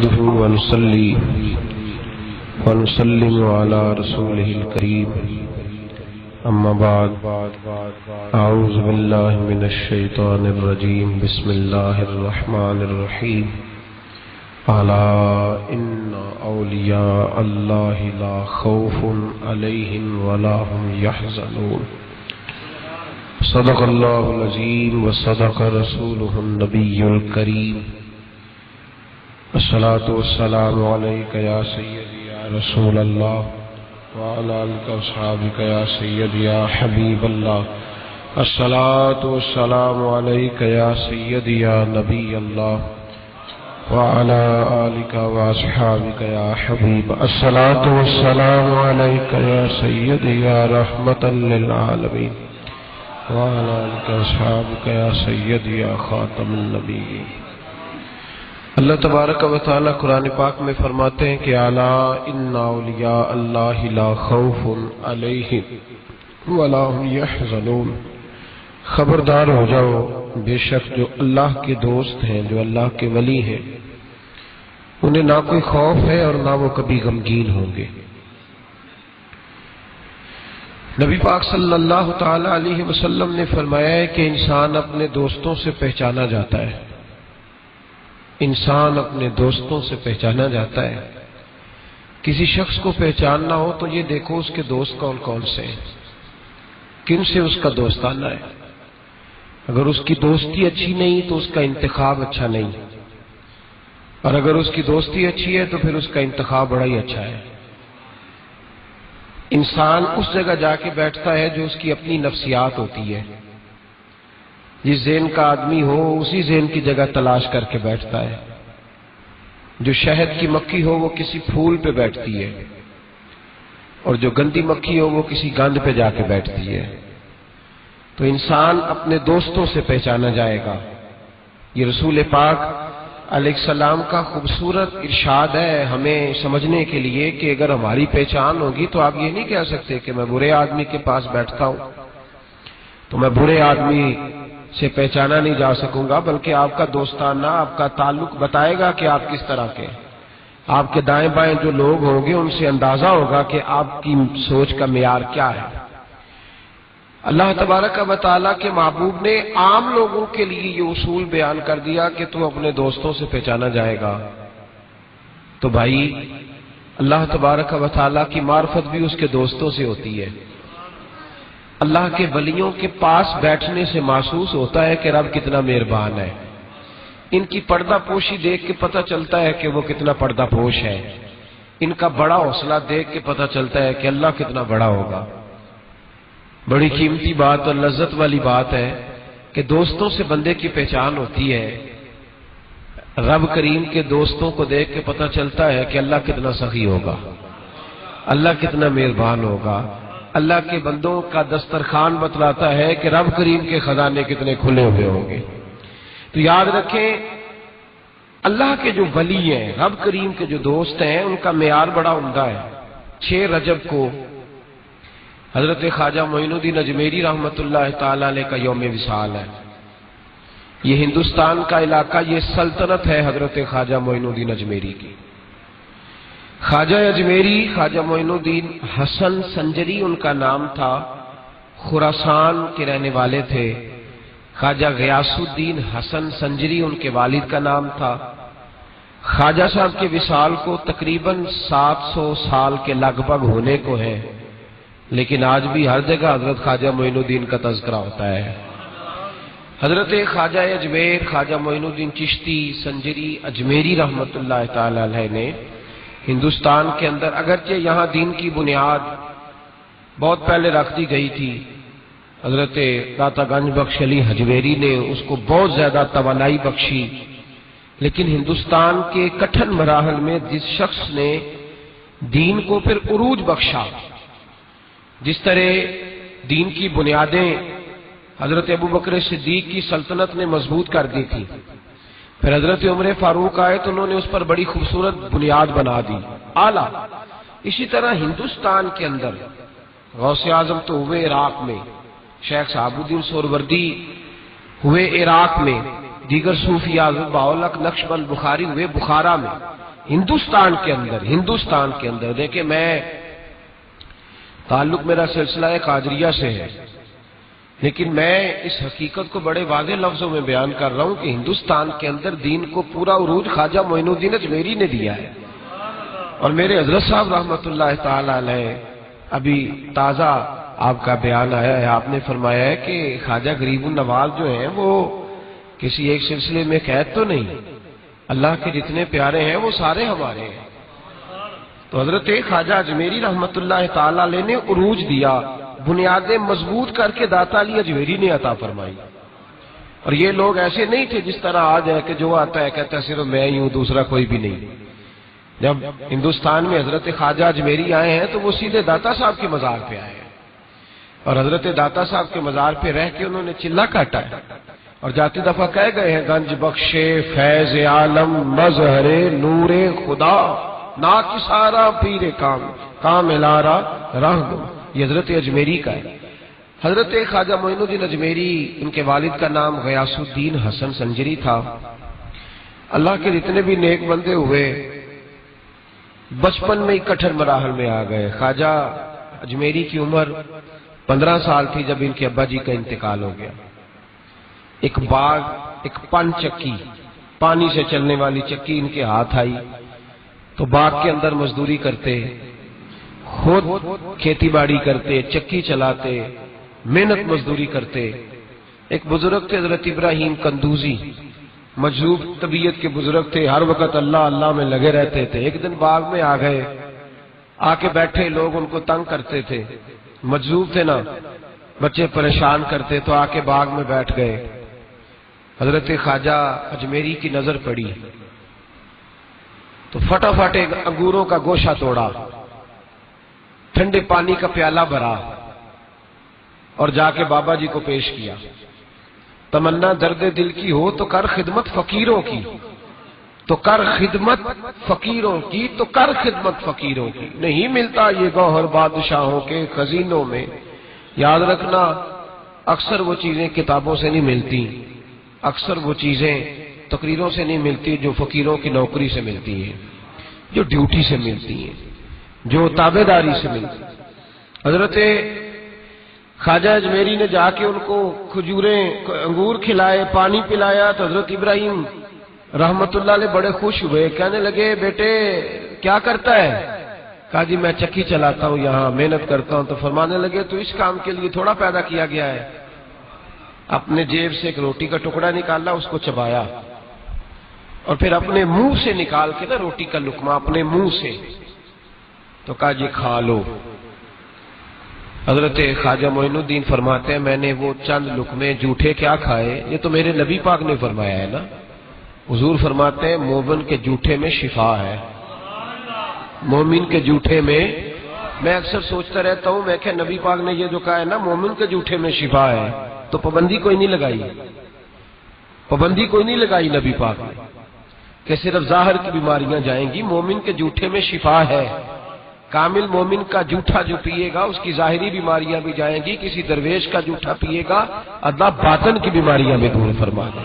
نحمده ونصلي ونسلم على رسوله الكريم اما بعد اعوذ بالله من الشيطان الرجيم بسم الله الرحمن الرحيم الا ان اولیاء اللہ لا خوف علیہم ولا هم يحزنون صدق اللہ العظیم وصدق رسولہ النبی الکریم الصلاۃ والسلام علیک یا سیدی یا رسول اللہ وعلی آلک واصحابک یا سیدی یا حبیب اللہ الصلاۃ والسلام علیک یا سیدی یا نبی اللہ وعلی آلک واصحابک یا حبیب الصلاۃ والسلام علیک یا سیدی یا رحمۃ للعالمین وعلی آلک واصحابک یا سیدی یا خاتم النبیین۔ اللہ تبارک و تعالی قرآن پاک میں فرماتے ہیں کہ الا ان اولیاء اللہ لا خوف علیہم ولا هم يحزنون، خبردار ہو جاؤ، بے شک جو اللہ کے دوست ہیں، جو اللہ کے ولی ہیں، انہیں نہ کوئی خوف ہے اور نہ وہ کبھی غمگین ہوں گے۔ نبی پاک صلی اللہ تعالی علیہ وسلم نے فرمایا ہے کہ انسان اپنے دوستوں سے پہچانا جاتا ہے، انسان اپنے دوستوں سے پہچانا جاتا ہے۔ کسی شخص کو پہچاننا ہو تو یہ دیکھو اس کے دوست کون کون سے ہیں، کن سے اس کا دوستانہ ہے۔ اگر اس کی دوستی اچھی نہیں تو اس کا انتخاب اچھا نہیں، اور اگر اس کی دوستی اچھی ہے تو پھر اس کا انتخاب بڑا ہی اچھا ہے۔ انسان اس جگہ جا کے بیٹھتا ہے جو اس کی اپنی نفسیات ہوتی ہے۔ جس ذہن کا آدمی ہو اسی ذہن کی جگہ تلاش کر کے بیٹھتا ہے۔ جو شہد کی مکھی ہو وہ کسی پھول پہ بیٹھتی ہے، اور جو گندی مکھی ہو وہ کسی گند پہ جا کے بیٹھتی ہے۔ تو انسان اپنے دوستوں سے پہچانا جائے گا۔ یہ رسول پاک علیہ السلام کا خوبصورت ارشاد ہے ہمیں سمجھنے کے لیے کہ اگر ہماری پہچان ہوگی تو آپ یہ نہیں کہہ سکتے کہ میں برے آدمی کے پاس بیٹھتا ہوں تو میں برے آدمی سے پہچانا نہیں جا سکوں گا، بلکہ آپ کا دوستانہ، آپ کا تعلق بتائے گا کہ آپ کس طرح کے ہیں۔ آپ کے دائیں بائیں جو لوگ ہوں گے ان سے اندازہ ہوگا کہ آپ کی سوچ کا معیار کیا ہے۔ اللہ تبارک و تعالیٰ کے محبوب نے عام لوگوں کے لیے یہ اصول بیان کر دیا کہ تو اپنے دوستوں سے پہچانا جائے گا۔ تو بھائی اللہ تبارک و تعالیٰ کی معرفت بھی اس کے دوستوں سے ہوتی ہے۔ اللہ کے ولیوں کے پاس بیٹھنے سے محسوس ہوتا ہے کہ رب کتنا مہربان ہے۔ ان کی پردہ پوشی دیکھ کے پتہ چلتا ہے کہ وہ کتنا پردہ پوش ہے۔ ان کا بڑا حوصلہ دیکھ کے پتہ چلتا ہے کہ اللہ کتنا بڑا ہوگا۔ بڑی قیمتی بات اور لذت والی بات ہے کہ دوستوں سے بندے کی پہچان ہوتی ہے۔ رب کریم کے دوستوں کو دیکھ کے پتہ چلتا ہے کہ اللہ کتنا سخی ہوگا، اللہ کتنا مہربان ہوگا۔ اللہ کے بندوں کا دسترخوان بتلاتا ہے کہ رب کریم کے خزانے کتنے کھلے ہوئے ہوں گے۔ تو یاد رکھیں اللہ کے جو ولی ہیں، رب کریم کے جو دوست ہیں، ان کا معیار بڑا عمدہ ہے۔ 6 رجب کو حضرت خواجہ معین الدین اجمیری رحمۃ اللہ تعالی علیہ کا یوم وصال ہے۔ یہ ہندوستان کا علاقہ، یہ سلطنت ہے حضرت خواجہ معین الدین اجمیری کی۔ خواجہ اجمیری خواجہ معین الدین حسن سنجری ان کا نام تھا، خراسان کے رہنے والے تھے۔ خواجہ غیاث الدین حسن سنجری ان کے والد کا نام تھا۔ خواجہ صاحب کے وصال کو تقریباً 700 سال کے لگ بھگ ہونے کو ہیں، لیکن آج بھی ہر جگہ حضرت خواجہ معین الدین کا تذکرہ ہوتا ہے۔ حضرت خواجہ اجمیر خواجہ معین الدین چشتی سنجری اجمیری رحمۃ اللہ تعالی علیہ نے ہندوستان کے اندر، اگرچہ یہاں دین کی بنیاد بہت پہلے رکھ دی گئی تھی، حضرت داتا گنج بخش علی حجویری نے اس کو بہت زیادہ توانائی بخشی، لیکن ہندوستان کے کٹھن مراحل میں جس شخص نے دین کو پھر عروج بخشا، جس طرح دین کی بنیادیں حضرت ابوبکر صدیق کی سلطنت نے مضبوط کر دی تھی، پھر حضرت عمر فاروق آئے تو انہوں نے اس پر بڑی خوبصورت بنیاد بنا دی، اعلیٰ۔ اسی طرح ہندوستان کے اندر غوث اعظم تو ہوئے عراق میں، شیخ صحاب الدین سہروردی ہوئے عراق میں، دیگر صوفیاء بہاؤالحق نقشبند بخاری ہوئے بخارا میں، ہندوستان کے اندر دیکھیں، میں تعلق میرا سلسلہ قادریہ سے ہے، لیکن میں اس حقیقت کو بڑے واضح لفظوں میں بیان کر رہا ہوں کہ ہندوستان کے اندر دین کو پورا عروج خواجہ معین الدین اجمیری نے دیا ہے۔ اور میرے حضرت صاحب رحمۃ اللہ تعالی علیہ، ابھی تازہ آپ کا بیان آیا ہے، آپ نے فرمایا ہے کہ خواجہ غریب النواز جو ہیں وہ کسی ایک سلسلے میں قید تو نہیں، اللہ کے جتنے پیارے ہیں وہ سارے ہمارے ہیں۔ تو حضرت خواجہ اجمیری رحمۃ اللہ تعالی علیہ نے عروج دیا، بنیادیں مضبوط کر کے داتا علی اجمیری نے عطا فرمائی۔ اور یہ لوگ ایسے نہیں تھے جس طرح آج ہے کہ جو آتا ہے کہتا ہے صرف میں ہی ہوں، دوسرا کوئی بھی نہیں۔ جب ہندوستان میں حضرت خواجہ اجمیری آئے ہیں تو وہ سیدھے داتا صاحب کے مزار پہ آئے ہیں، اور حضرت داتا صاحب کے مزار پہ رہ کے انہوں نے چلہ کاٹا ہے، اور جاتے دفعہ کہہ گئے ہیں گنج بخشے فیض عالم مظہر نور خدا ناکسارا پیر کام الارا راہ دو۔ یہ حضرت اجمیری کا ہے۔ حضرت خواجہ معین الدین اجمیری، ان کے والد کا نام غیاث الدین حسن سنجری تھا۔ اللہ کے جتنے بھی نیک بندے ہوئے بچپن میں ہی کٹھن مراحل میں آ گئے۔ خواجہ اجمیری کی عمر 15 سال تھی جب ان کے ابا جی کا انتقال ہو گیا۔ ایک باغ، ایک پن چکی، پانی سے چلنے والی چکی ان کے ہاتھ آئی تو باغ کے اندر مزدوری کرتے، خود کھیتی باڑی کرتے، چکی چلاتے، محنت مزدوری کرتے۔ ایک بزرگ تھے حضرت ابراہیم قندوزی، مجذوب طبیعت کے بزرگ تھے، ہر وقت اللہ اللہ میں لگے رہتے تھے۔ ایک دن باغ میں آ گئے، آ کے بیٹھے، لوگ ان کو تنگ کرتے تھے، مجذوب تھے نا، بچے پریشان کرتے، تو آ کے باغ میں بیٹھ گئے۔ حضرت خواجہ اجمیری کی نظر پڑی تو فٹافٹ ایک انگوروں کا گوشہ توڑا، ٹھنڈے پانی کا پیالہ بھرا اور جا کے بابا جی کو پیش کیا۔ تمنا درد دل کی ہو تو کر خدمت فقیروں کی، تو کر خدمت فقیروں کی، تو کر خدمت فقیروں کی۔ نہیں ملتا یہ گوہر بادشاہوں کے خزینوں میں، یاد رکھنا اکثر وہ چیزیں کتابوں سے نہیں ملتی، اکثر وہ چیزیں تقریروں سے نہیں ملتی جو فقیروں کی نوکری سے ملتی ہیں، جو ڈیوٹی سے ملتی ہیں، جو تابع داری سے ملتی ہیں۔ حضرت خواجہ اجمیری نے جا کے ان کو کھجوریں، انگور کھلائے، پانی پلایا تو حضرت ابراہیم رحمت اللہ علیہ بڑے خوش ہوئے، کہنے لگے بیٹے کیا کرتا ہے؟ کہا جی میں چکی چلاتا ہوں، یہاں محنت کرتا ہوں۔ تو فرمانے لگے تو اس کام کے لیے تھوڑا پیدا کیا گیا ہے؟ اپنے جیب سے ایک روٹی کا ٹکڑا نکالا، اس کو چبایا، اور پھر اپنے منہ سے نکال کے نا روٹی کا لقمہ اپنے منہ سے، تو کہا جی کھا لو۔ حضرت خواجہ معین الدین فرماتے ہیں میں نے وہ چند لقمے جھوٹے کیا کھائے، یہ تو میرے نبی پاک نے فرمایا ہے نا۔ حضور فرماتے ہیں مومن کے جھوٹے میں شفا ہے، مومن کے جھوٹے میں اکثر سوچتا رہتا ہوں، میں کہ نبی پاک نے یہ جو کہا ہے نا مومن کے جھوٹے میں شفا ہے، تو پابندی کوئی نہیں لگائی، پابندی کوئی نہیں لگائی نبی پاک نے کہ صرف ظاہر کی بیماریاں جائیں گی، مومن کے جھوٹے میں شفا ہے۔ کامل مومن کا جھوٹا جو پیے گا اس کی ظاہری بیماریاں بھی جائیں گی، کسی درویش کا جھوٹا پیے گا اللہ باطن کی بیماریاں بھی دور فرما دے۔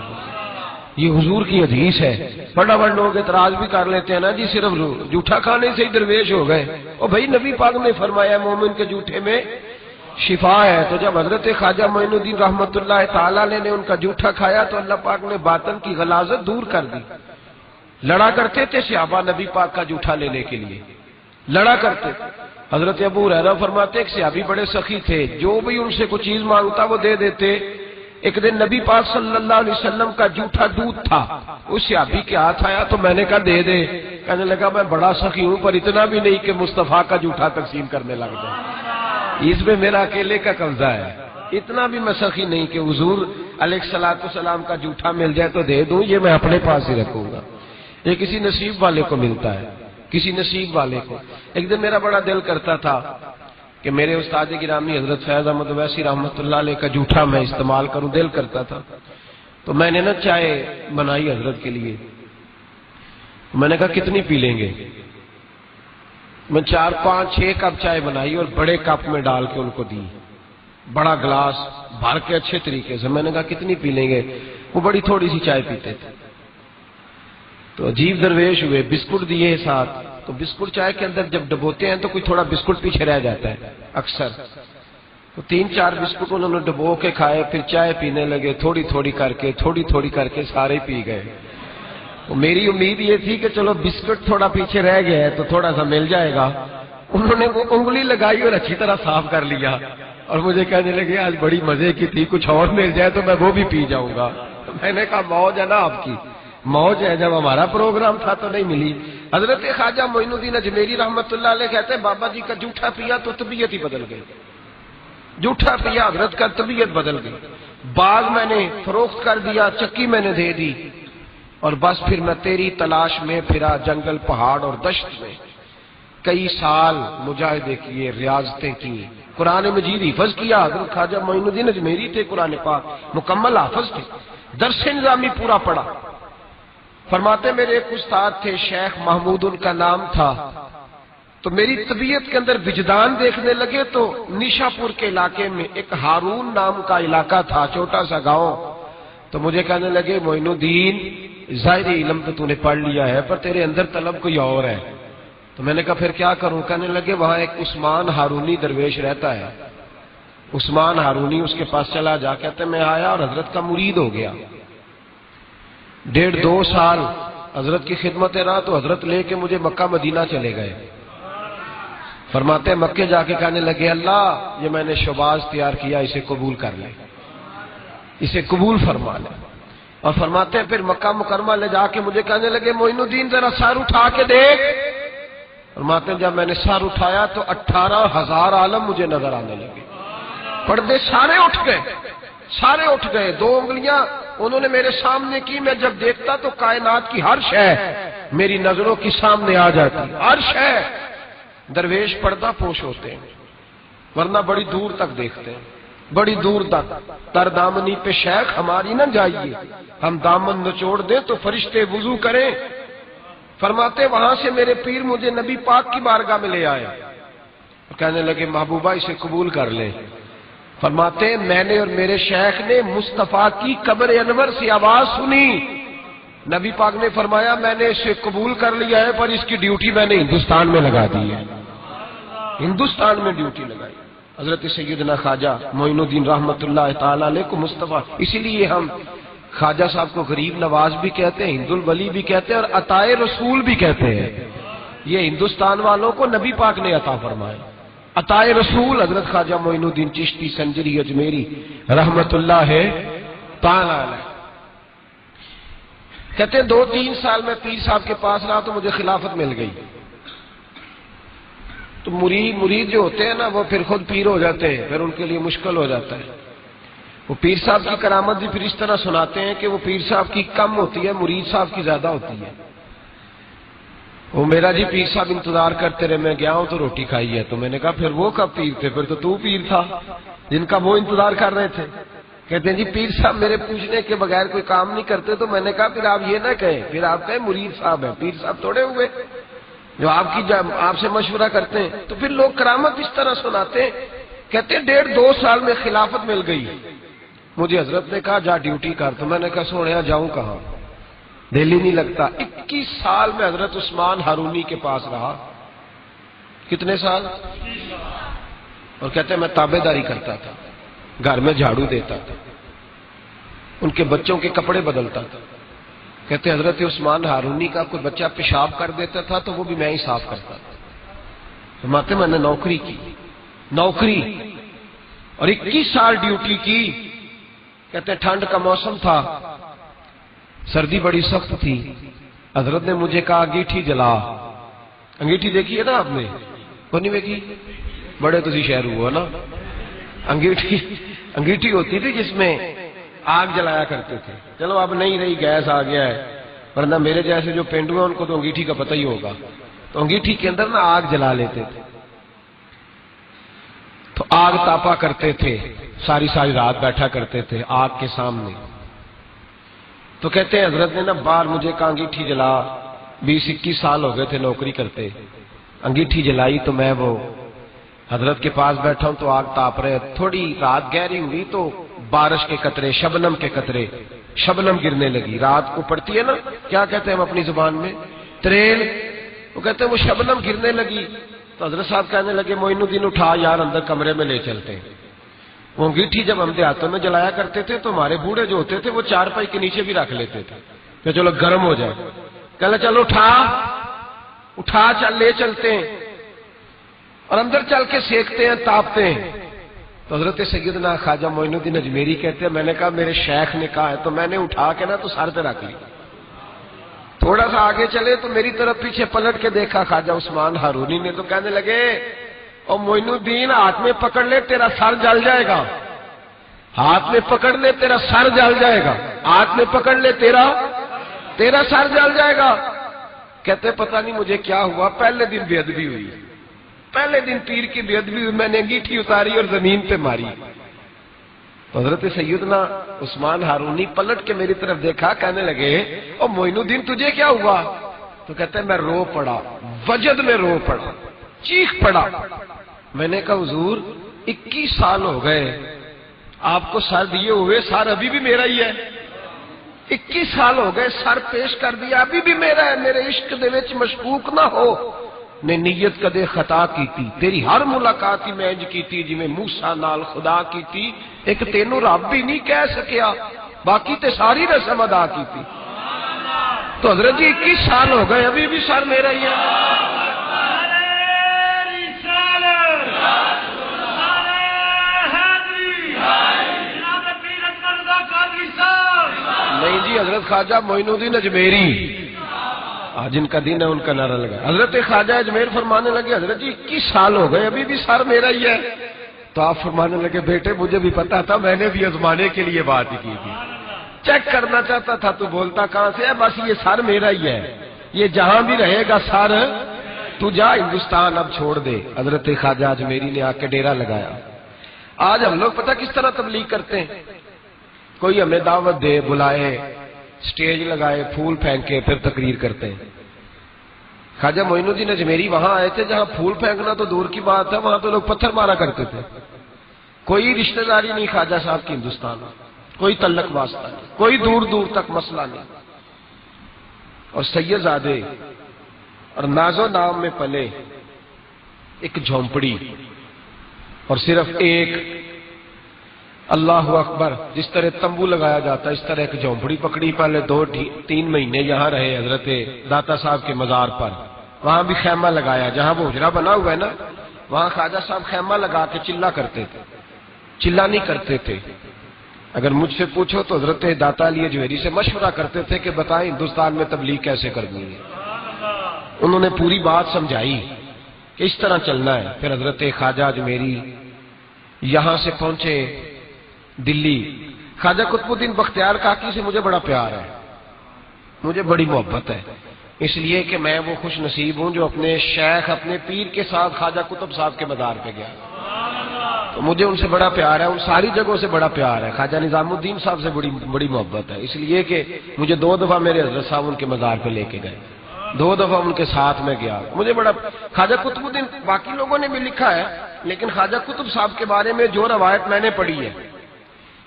یہ حضور کی حدیث ہے۔ بڑا بڑا لوگ اعتراض بھی کر لیتے ہیں نا جی صرف جھوٹا کھانے سے ہی درویش ہو گئے، اور بھائی نبی پاک نے فرمایا مومن کے جھوٹے میں شفا ہے۔ تو جب حضرت خواجہ معین الدین رحمت اللہ تعالی علیہ نے ان کا جھوٹا کھایا تو اللہ پاک نے باطن کی غلاظت دور کر دی۔ لڑا کرتے تھے صحابہ نبی پاک کا جھوٹا لینے کے لیے، لڑا کرتے۔ حضرت ابو ہریرہ فرماتے ایک صحابی بڑے سخی تھے، جو بھی ان سے کوئی چیز مانگتا وہ دے دیتے۔ ایک دن نبی پاک صلی اللہ علیہ وسلم کا جھوٹا دودھ تھا، اس صحابی کے ہاتھ آیا تو میں نے کہا دے دے۔ کہنے لگا میں بڑا سخی ہوں پر اتنا بھی نہیں کہ مصطفیٰ کا جھوٹا تقسیم کرنے لگ جائے، اس میں میرا اکیلے کا قبضہ ہے، اتنا بھی میں سخی نہیں کہ حضور علیہ الصلوۃ والسلام کا جھوٹا مل جائے تو دے دوں، یہ میں اپنے پاس ہی رکھوں گا، یہ کسی نصیب والے کو ملتا ہے، کسی نصیب والے کو۔ ایک دن میرا بڑا دل کرتا تھا کہ میرے استاد گرامی حضرت فیض احمد اویسی رحمۃ اللہ علیہ کا جھوٹا میں استعمال کروں، دل کرتا تھا۔ تو میں نے نا چائے بنائی حضرت کے لیے، میں نے کہا کتنی پی لیں گے؟ میں 4 5 6 کپ چائے بنائی اور بڑے کپ میں ڈال کے ان کو دی، بڑا گلاس بھر کے اچھے طریقے سے۔ میں نے کہا کتنی پی لیں گے؟ وہ بڑی تھوڑی سی چائے پیتے تھے۔ تو عجیب درویش ہوئے، بسکٹ دیے ساتھ، تو بسکٹ چائے کے اندر جب ڈبوتے ہیں تو کوئی تھوڑا بسکٹ پیچھے رہ جاتا ہے اکثر، تو 3-4 بسکٹ انہوں نے ڈبو کے کھائے، پھر چائے پینے لگے، تھوڑی تھوڑی کر کے سارے پی گئے۔ میری امید یہ تھی کہ چلو بسکٹ تھوڑا پیچھے رہ گیا ہے تو تھوڑا سا مل جائے گا، انہوں نے وہ انگلی لگائی اور اچھی طرح صاف کر لیا، اور مجھے کہنے لگے آج بڑی مزے کی تھی، کچھ اور مل جائے تو میں وہ بھی پی جاؤں گا۔ تو میں نے کہا موج ہے نا آپ کی، موج ہے، جب ہمارا پروگرام تھا تو نہیں ملی۔ حضرت خواجہ معین الدین اجمیری رحمت اللہ علیہ کہتے ہیں بابا جی کا جھوٹا پیا تو طبیعت ہی بدل گئی، جھوٹا پیا حضرت کا طبیعت بدل گئی، باغ میں نے فروخت کر دیا، چکی میں نے دے دی، اور بس پھر میں تیری تلاش میں پھرا جنگل پہاڑ اور دشت میں، کئی سال مجاہدے کیے، ریاضتیں کی، قرآن مجید حفظ کیا۔ حضرت خواجہ معین الدین اجمیری تھے، قرآن پاک مکمل حافظ تھے، درس نظامی پورا پڑھا۔ فرماتے میرے ایک استاد تھے شیخ محمود ان کا نام تھا، تو میری طبیعت کے اندر وجدان دیکھنے لگے تو نیشا پور کے علاقے میں ایک ہارون نام کا علاقہ تھا، چھوٹا سا گاؤں، تو مجھے کہنے لگے معین الدین ظاہری علم تو نے پڑھ لیا ہے پر تیرے اندر طلب کوئی اور ہے۔ تو میں نے کہا پھر کیا کروں؟ کہنے لگے وہاں ایک عثمان ہارونی درویش رہتا ہے، عثمان ہارونی، اس کے پاس چلا جا، کہتے میں آیا اور حضرت کا مرید ہو گیا، 1.5-2 سال حضرت کی خدمت رہا، تو حضرت لے کے مجھے مکہ مدینہ چلے گئے۔ فرماتے مکے جا کے کہنے لگے اللہ یہ میں نے شباز تیار کیا، اسے قبول کر لے، اسے قبول فرما لے۔ اور فرماتے ہیں پھر مکہ مکرمہ لے جا کے مجھے کہنے لگے معین الدین ذرا سر اٹھا کے دیکھ۔ فرماتے ہیں جب میں نے سر اٹھایا تو 18,000 عالم مجھے نظر آنے لگے، پردے سارے اٹھ گئے، 2 انگلیاں انہوں نے میرے سامنے کی، میں جب دیکھتا تو کائنات کی ہر شے میری نظروں کی سامنے آ جاتی، ہر شے۔ درویش پردہ پوش ہوتے ہیں ورنہ بڑی دور تک دیکھتے ہیں، بڑی دور تک۔ تر دامنی پہ شیخ ہماری نہ جائیے، ہم دامن نچوڑ دیں تو فرشتے وضو کریں۔ فرماتے وہاں سے میرے پیر مجھے نبی پاک کی بارگاہ میں لے آئے، کہنے لگے محبوبہ اسے قبول کر لے۔ فرماتے میں نے اور میرے شیخ نے مصطفیٰ کی قبر انور سے آواز سنی، نبی پاک نے فرمایا میں نے اسے قبول کر لیا ہے پر اس کی ڈیوٹی میں نے ہندوستان میں لگا دی ہے، ہندوستان میں ڈیوٹی لگائی۔ حضرت سیدنا خواجہ معین الدین رحمت اللہ تعالی علیہ کو مصطفیٰ، اسی لیے ہم خواجہ صاحب کو غریب نواز بھی کہتے ہیں، ہند الولی بھی کہتے ہیں، اور عطائے رسول بھی کہتے ہیں۔ یہ ہندوستان والوں کو نبی پاک نے عطا فرمائے عطائے رسول، حضرت خواجہ معین الدین چشتی سنجری اجمیری رحمت اللہ تعالی علیہ۔ کہتے ہیں 2-3 سال میں پیر صاحب کے پاس رہا تو مجھے خلافت مل گئی۔ تو مرید جو ہوتے ہیں نا وہ پھر خود پیر ہو جاتے ہیں، پھر ان کے لیے مشکل ہو جاتا ہے۔ وہ پیر صاحب کی کرامت بھی پھر اس طرح سناتے ہیں کہ وہ پیر صاحب کی کم ہوتی ہے، مرید صاحب کی زیادہ ہوتی ہے۔ وہ میرا جی پیر صاحب انتظار کرتے رہے، میں گیا ہوں تو روٹی کھائی ہے۔ تو میں نے کہا پھر وہ کب پیر تھے؟ پھر تو پیر تھا جن کا وہ انتظار کر رہے تھے۔ کہتے ہیں جی پیر صاحب میرے پوچھنے کے بغیر کوئی کام نہیں کرتے۔ تو میں نے کہا پھر آپ یہ نہ کہیں، پھر آپ کہیں مرید صاحب ہیں، پیر صاحب تھوڑے ہوئے جو آپ سے مشورہ کرتے ہیں۔ تو پھر لوگ کرامت اس طرح سناتے ہیں۔ کہتے ہیں 1.5-2 سال میں خلافت مل گئی مجھے۔ حضرت نے کہا جا ڈیوٹی کر، تو میں نے کہا سونے جاؤں کہاں، دل ہی نہیں لگتا۔ 21 سال میں حضرت عثمان ہارونی کے پاس رہا۔ کتنے سال؟ اور کہتے ہیں میں تابع داری کرتا تھا، گھر میں جھاڑو دیتا تھا، ان کے بچوں کے کپڑے بدلتا تھا۔ کہتے ہیں حضرت عثمان ہارونی کا کوئی بچہ پیشاب کر دیتا تھا تو وہ بھی میں ہی صاف کرتا تھا۔ فرماتے میں نے نوکری کی، نوکری، اور 21 سال ڈیوٹی کی۔ کہتے ہیں ٹھنڈ کا موسم تھا، سردی بڑی سخت تھی۔ حضرت نے مجھے کہا انگیٹھی جلا۔ انگیٹھی دیکھی ہے نا آپ نے؟ وہ نہیں دیکھی؟ بڑے تسی شہر ہوا نا۔ انگیٹھی ہوتی تھی جس میں آگ جلایا کرتے تھے، چلو اب نہیں رہی، گیس آ گیا ہے، ورنہ میرے جیسے جو پینڈو ہیں ان کو تو انگیٹھی کا پتہ ہی ہوگا۔ تو انگیٹھی کے اندر نا آگ جلا لیتے تھے، تو آگ تاپا کرتے تھے، ساری رات بیٹھا کرتے تھے آگ کے سامنے۔ تو کہتے ہیں حضرت نے نا بار مجھے کہا انگیٹھی جلا، 20-21 سال ہو گئے تھے نوکری کرتے۔ انگیٹھی جلائی تو میں وہ حضرت کے پاس بیٹھا ہوں تو آگ تاپ رہے، تھوڑی رات گہری ہوئی تو بارش کے قطرے، شبنم کے قطرے شبنم گرنے لگی. رات کو پڑتی ہے نا، کیا کہتے ہیں ہم اپنی زبان میں؟ تریل. وہ کہتے ہیں وہ شبنم گرنے لگی تو حضرت صاحب کہنے لگے معین الدین اٹھا یار اندر کمرے میں لے چلتے ہیں. وہ انگیٹھی جب ہم دیہاتوں میں جلایا کرتے تھے تو ہمارے بوڑھے جو ہوتے تھے وہ چارپائی کے نیچے بھی رکھ لیتے تھے کہ چلو گرم ہو جائے. کہنا چلو اٹھا چل لے چلتے ہیں اور اندر چل کے سیکتے ہیں، تاپتے ہیں. تو حضرت سیدنا خواجہ معین الدین اجمیری کہتے ہیں میں نے کہا میرے شیخ نے کہا ہے تو میں نے اٹھا کے نا تو سر پہ رکھ لی. تھوڑا سا آگے چلے تو میری طرف پیچھے پلٹ کے دیکھا خواجہ عثمان ہارونی نے، تو کہنے لگے اور معین الدین ہاتھ میں پکڑ لے تیرا سر جل جائے گا، ہاتھ میں پکڑ لے تیرا سر جل جائے گا، ہاتھ میں پکڑ لے تیرا سر جل جائے گا. کہتے پتہ نہیں مجھے کیا ہوا، پہلے دن بے ادبی ہوئی، پہلے دن پیر کی بے ادبی ہوئی، میں نے انگیٹھی اتاری اور زمین پہ ماری. تو حضرت سیدنا عثمان ہارونی پلٹ کے میری طرف دیکھا، کہنے لگے او معین الدین تجھے کیا ہوا؟ تو کہتے میں رو پڑا، وجد میں رو پڑا، چیخ پڑا. میں نے کہا حضور 21 سال ہو گئے آپ کو سر دیے ہوئے، سر ابھی بھی میرا ہی ہے. 21 سال ہو گئے سر پیش کر دیا، ابھی بھی میرا ہے. میرے عشق دے وچ مشکوک نہ ہو، نے نیت کدے خطا کیتی، تیری ہر ملاقات ہی میں انج کیتی جی میں موسیٰ نال خدا کیتی، ایک تینوں رب بھی نہیں کہہ سکیا، باقی تے ساری رسم ادا کیتی. تو حضرت جی 21 سال ہو گئے ابھی بھی سر میرا ہی ہے. نہیں جی، حضرت خواجہ معین الدین اجمیری جن کا دین ہے ان کا نعرہ لگا. حضرت خواجہ اجمیر فرمانے لگے حضرت جی 21 سال ہو گئے ابھی بھی سر میرا ہی ہے. تو آپ فرمانے لگے بیٹے مجھے بھی پتا تھا، میں نے بھی آزمانے کے لیے بات کی تھی، چیک کرنا چاہتا تھا تو بولتا کہاں سے ہے، بس یہ سر میرا ہی ہے، یہ جہاں بھی رہے گا سر، تو جا ہندوستان اب چھوڑ دے. حضرت خواجہ اجمیری نے آ کے ڈیرا لگایا. آج ہم لوگ پتہ کس طرح تبلیغ کرتے ہیں، کوئی ہمیں دعوت دے، بلائے، سٹیج لگائے، پھول پھینکے، پھر تقریر کرتے ہیں. خواجہ معین الدین اجمیری وہاں آئے تھے جہاں پھول پھینکنا تو دور کی بات ہے، وہاں تو لوگ پتھر مارا کرتے تھے. کوئی رشتہ داری نہیں خواجہ صاحب کی ہندوستان میں، کوئی تعلق واسطہ نہیں، کوئی دور دور تک مسئلہ نہیں. اور سید زادے اور ناز و نام میں پلے ایک جھونپڑی، اور صرف ایک اللہ اکبر، جس طرح تمبو لگایا جاتا ہے اس طرح ایک جھونپڑی پکڑی. پہلے 2-3 مہینے یہاں رہے حضرت داتا صاحب کے مزار پر، وہاں بھی خیمہ لگایا، جہاں وہ حجرہ بنا ہوا ہے نا وہاں خواجہ صاحب خیمہ لگا کے چلا کرتے تھے. چلا نہیں کرتے تھے. اگر مجھ سے پوچھو تو حضرت داتا علی اجمیری سے مشورہ کرتے تھے کہ بتائیں ہندوستان میں تبلیغ کیسے کرنی ہے. انہوں نے پوری بات سمجھائی کہ اس طرح چلنا ہے. پھر حضرت خواجہ اجمیری یہاں سے پہنچے دلی. خواجہ قطب الدین بختیار کاکی سے مجھے بڑا پیار ہے، مجھے بڑی محبت ہے، اس لیے کہ میں وہ خوش نصیب ہوں جو اپنے شیخ اپنے پیر کے ساتھ خواجہ قطب صاحب کے مزار پہ گیا. تو مجھے ان سے بڑا پیار ہے، ان ساری جگہوں سے بڑا پیار ہے. خواجہ نظام الدین صاحب سے بڑی محبت ہے، اس لیے کہ مجھے 2 دفعہ میرے حضرت صاحب ان کے مزار پہ لے کے گئے، 2 دفعہ ان کے ساتھ میں گیا. مجھے بڑا خواجہ قطب الدین، باقی لوگوں نے بھی لکھا ہے لیکن خواجہ قطب صاحب کے بارے میں جو روایت میں نے پڑھی ہے،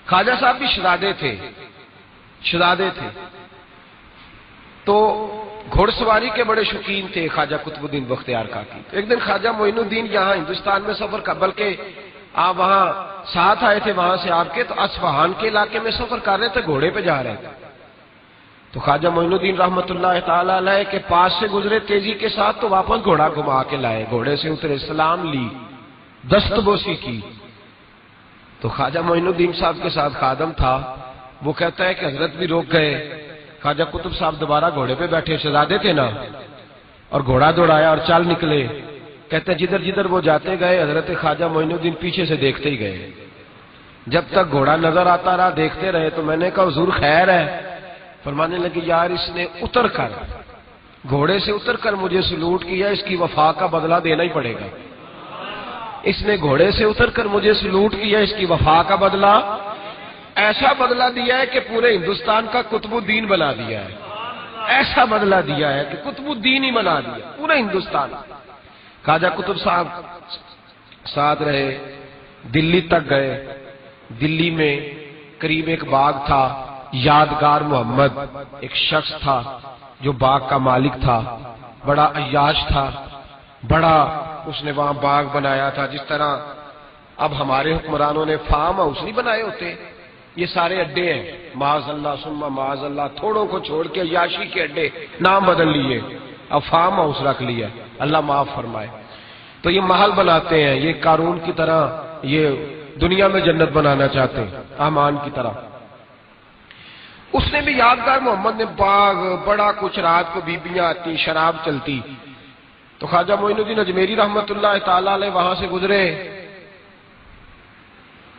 خواجہ صاحب بھی شہزادے تھے تو گھوڑ سواری کے بڑے شوقین تھے خواجہ قطب الدین بختیار کاکی. ایک دن خواجہ معین الدین یہاں ہندوستان میں سفر کا، بلکہ آپ وہاں ساتھ آئے تھے وہاں سے آپ کے، تو اصفہان کے علاقے میں سفر کر رہے تھے، گھوڑے پہ جا رہے تھے. تو خواجہ معین الدین رحمت اللہ تعالی علیہ کے پاس سے گزرے تیزی کے ساتھ تو واپس گھوڑا گھما کے لائے، گھوڑے سے اترے، سلام لی، دست بوسی کی. تو خواجہ معین الدین صاحب کے ساتھ خادم تھا، وہ کہتا ہے کہ حضرت بھی روک گئے. خواجہ قطب صاحب دوبارہ گھوڑے پہ بیٹھے، شہزادے تھے نا، اور گھوڑا دوڑایا اور چل نکلے. کہتے جدھر جدھر وہ جاتے گئے حضرت خواجہ معین الدین پیچھے سے دیکھتے ہی گئے. جب تک گھوڑا نظر آتا رہا دیکھتے رہے. تو میں نے کہا حضور خیر ہے؟ فرمانے لگے یار اس نے اتر کر، گھوڑے سے اتر کر مجھے سلوٹ کیا، اس کی وفا کا بدلہ دینا ہی پڑے گا. اس نے گھوڑے سے اتر کر مجھے سلوٹ کیا، اس کی وفا کا بدلہ، ایسا بدلہ دیا ہے کہ پورے ہندوستان کا قطب الدین بنا دیا ہے. ایسا بدلہ دیا ہے کہ قطب الدین ہی بنا دیا پورے ہندوستان. خواجہ قطب صاحب ساتھ رہے، دلی تک گئے. دلی میں قریب ایک باغ تھا، یادگار محمد ایک شخص تھا جو باغ کا مالک تھا، بڑا عیاش تھا، بڑا اس نے وہاں باغ بنایا تھا، جس طرح اب ہمارے حکمرانوں نے فارم ہاؤس نہیں بنائے ہوتے، یہ سارے اڈے ہیں، معاذ اللہ ثم معاذ اللہ، تھوڑوں کو چھوڑ کے عیاشی کے اڈے نام بدل لیے، اب فارم ہاؤس رکھ لیا، اللہ معاف فرمائے۔ تو یہ محل بناتے ہیں، یہ قارون کی طرح یہ دنیا میں جنت بنانا چاہتے ہیں، امان کی طرح۔ اس نے بھی یادگار محمد نے باغ بڑا کچھ، رات کو بیبیاں آتی، شراب چلتی، تو خواجہ معین الدین اجمیری رحمت اللہ تعالی علیہ وہاں سے گزرے،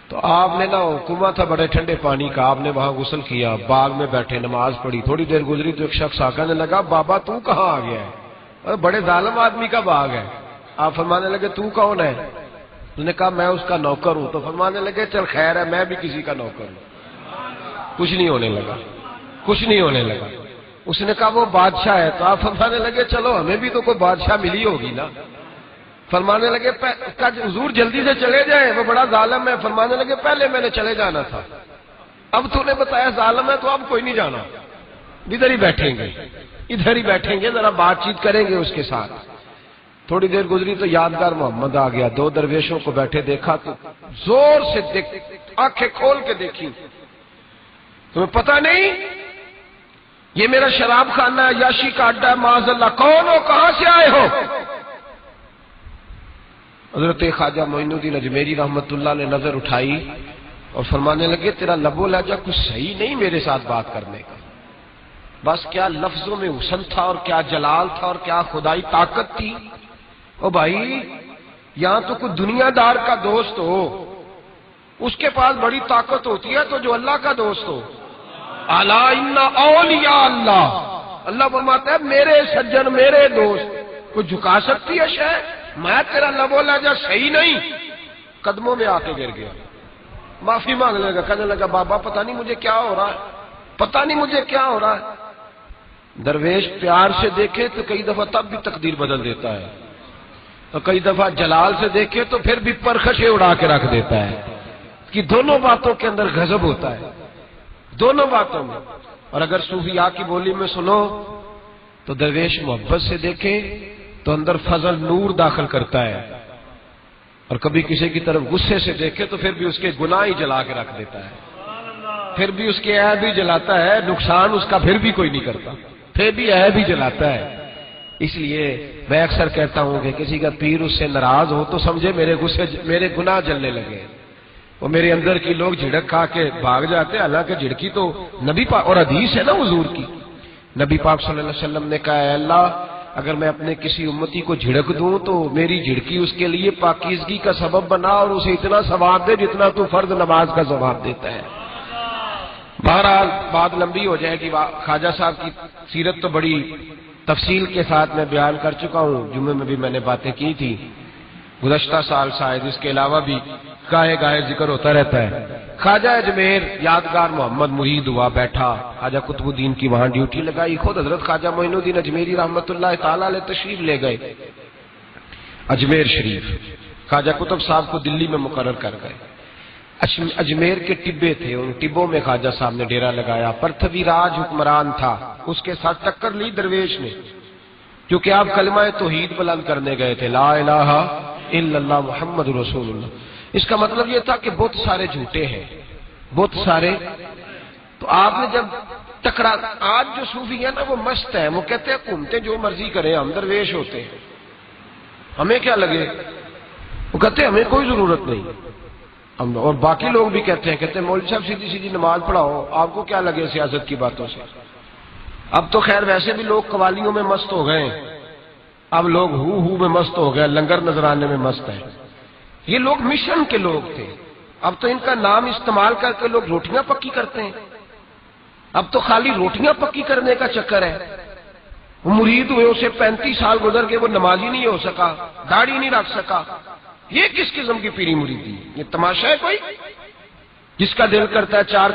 تو آپ نے نا کنواں تھا بڑے ٹھنڈے پانی کا، آپ نے وہاں غسل کیا، باغ میں بیٹھے نماز پڑھی، تھوڑی دیر گزری تو ایک شخص آنے لگا، بابا تو کہاں آ گیا ہے؟ بڑے ظالم آدمی کا باغ ہے۔ آپ فرمانے لگے تو کون ہے؟ اس نے کہا میں اس کا نوکر ہوں۔ تو فرمانے لگے چل خیر ہے، میں بھی کسی کا نوکر ہوں۔ کچھ نہیں ہونے لگا، کچھ نہیں ہونے لگا۔ اس نے کہا وہ بادشاہ ہے، تو آپ فرمانے لگے چلو ہمیں بھی تو کوئی بادشاہ ملی ہوگی نا۔ فرمانے لگے حضور جلدی سے چلے جائیں، وہ بڑا ظالم ہے۔ فرمانے لگے پہلے میں نے چلے جانا تھا، اب تو نے بتایا ظالم ہے تو اب کوئی نہیں جانا، ادھر ہی بیٹھیں گے، ادھر ہی بیٹھیں گے، ذرا بات چیت کریں گے اس کے ساتھ۔ تھوڑی دیر گزری تو یادگار محمد آ گیا، دو درویشوں کو بیٹھے دیکھا تو زور سے آنکھیں کھول کے دیکھی، تمہیں پتہ نہیں یہ میرا شراب خانہ ہے، یاشی کا اڈا ہے، معاذ اللہ، کون ہو، کہاں سے آئے ہو؟ حضرت خواجہ معین الدین اجمیری رحمت اللہ نے نظر اٹھائی اور فرمانے لگے تیرا لب و لہجہ کچھ صحیح نہیں میرے ساتھ بات کرنے کا، بس کیا لفظوں میں حسن تھا اور کیا جلال تھا اور کیا خدائی طاقت تھی۔ او بھائی یہاں تو کوئی دنیا دار کا دوست ہو، اس کے پاس بڑی طاقت ہوتی ہے، تو جو اللہ کا دوست ہو، الا ان اولیاء اللہ، اللہ فرماتا ہے میرے سجن میرے دوست، کوئی جھکا سکتی ہے شے؟ میں تیرا لب و لہجہ صحیح نہیں، قدموں میں آ کے گر گیا، معافی مانگنے لگا، کہنے لگا بابا پتہ نہیں مجھے کیا ہو رہا ہے، پتہ نہیں مجھے کیا ہو رہا ہے۔ درویش پیار سے دیکھے تو کئی دفعہ تب بھی تقدیر بدل دیتا ہے، اور کئی دفعہ جلال سے دیکھے تو پھر بھی پرخشیں اڑا کے رکھ دیتا ہے، کہ دونوں باتوں کے اندر غضب ہوتا ہے، دونوں باتوں میں۔ اور اگر صوفیاء کی بولی میں سنو تو درویش محبت سے دیکھے تو اندر فضل نور داخل کرتا ہے، اور کبھی کسی کی طرف غصے سے دیکھے تو پھر بھی اس کے گناہ ہی جلا کے رکھ دیتا ہے، پھر بھی اس کے عیب ہی جلاتا ہے، نقصان اس کا پھر بھی کوئی نہیں کرتا، پھر بھی عیب ہی جلاتا ہے۔ اس لیے میں اکثر کہتا ہوں کہ کسی کا پیر اس سے ناراض ہو تو سمجھے میرے گناہ جلنے لگے، وہ میرے اندر کی لوگ جھڑک کھا کے بھاگ جاتے، حالانکہ جھڑکی تو نبی پاک اور حدیث ہے نا حضور کی، نبی پاک صلی اللہ علیہ وسلم نے کہا ہے اللہ اگر میں اپنے کسی امتی کو جھڑک دوں تو میری جھڑکی اس کے لیے پاکیزگی کا سبب بنا اور اسے اتنا ثواب دے جتنا تو فرض نماز کا ثواب دیتا ہے۔ بہرحال بات لمبی ہو جائے گی، خواجہ صاحب کی سیرت تو بڑی تفصیل کے ساتھ میں بیان کر چکا ہوں، جمعے میں بھی میں نے باتیں کی تھی، گزشتہ سال شاید، اس کے علاوہ بھی گاہے گاہے ذکر ہوتا رہتا ہے۔ خواجہ اجمیر یادگار محمد مرید ہوا، بیٹھا، خواجہ قطب الدین کی وہاں ڈیوٹی لگائی، خود حضرت خواجہ معین الدین اجمیری رحمت اللہ تعالی علیہ تشریف لے گئے اجمیر شریف، خواجہ قطب صاحب کو دلی میں مقرر کر گئے۔ اجمیر کے ٹبے تھے، ان ٹبوں میں خواجہ صاحب نے ڈیرا لگایا، پرتھوی راج حکمران تھا، اس کے ساتھ ٹکر لی درویش نے، کیونکہ آپ کلمہ توحید بلند کرنے گئے تھے، لا الہ الا اللہ محمد رسول اللہ۔ اس کا مطلب یہ تھا کہ بہت سارے جھوٹے ہیں، بہت سارے، تو آپ نے جب ٹکرا، آج جو صوفی ہے نا وہ مست ہے، وہ کہتے ہیں گھومتے جو مرضی کریں، ہم درویش ہوتے ہیں، ہمیں کیا لگے، وہ کہتے ہیں ہمیں کوئی ضرورت نہیں، اور باقی لوگ بھی کہتے ہیں مولوی صاحب سیدھی سیدھی نماز پڑھاؤ، آپ کو کیا لگے سیاست کی باتوں سے۔ اب تو خیر ویسے بھی لوگ قوالیوں میں مست ہو گئے، اب لوگ ہو میں مست ہو گئے، لنگر نذرانے میں مست ہے۔ یہ لوگ مشن کے لوگ تھے، اب تو ان کا نام استعمال کر کے لوگ روٹیاں پکی کرتے ہیں، اب تو خالی روٹیاں پکی کرنے کا چکر ہے۔ وہ مرید ہوئے، اسے 35 سال گزر کے وہ نمازی نہیں ہو سکا، داڑھی نہیں رکھ سکا، یہ کس قسم کی پیری مریدی؟ یہ تماشا ہے کوئی؟ جس کا دل کرتا ہے 4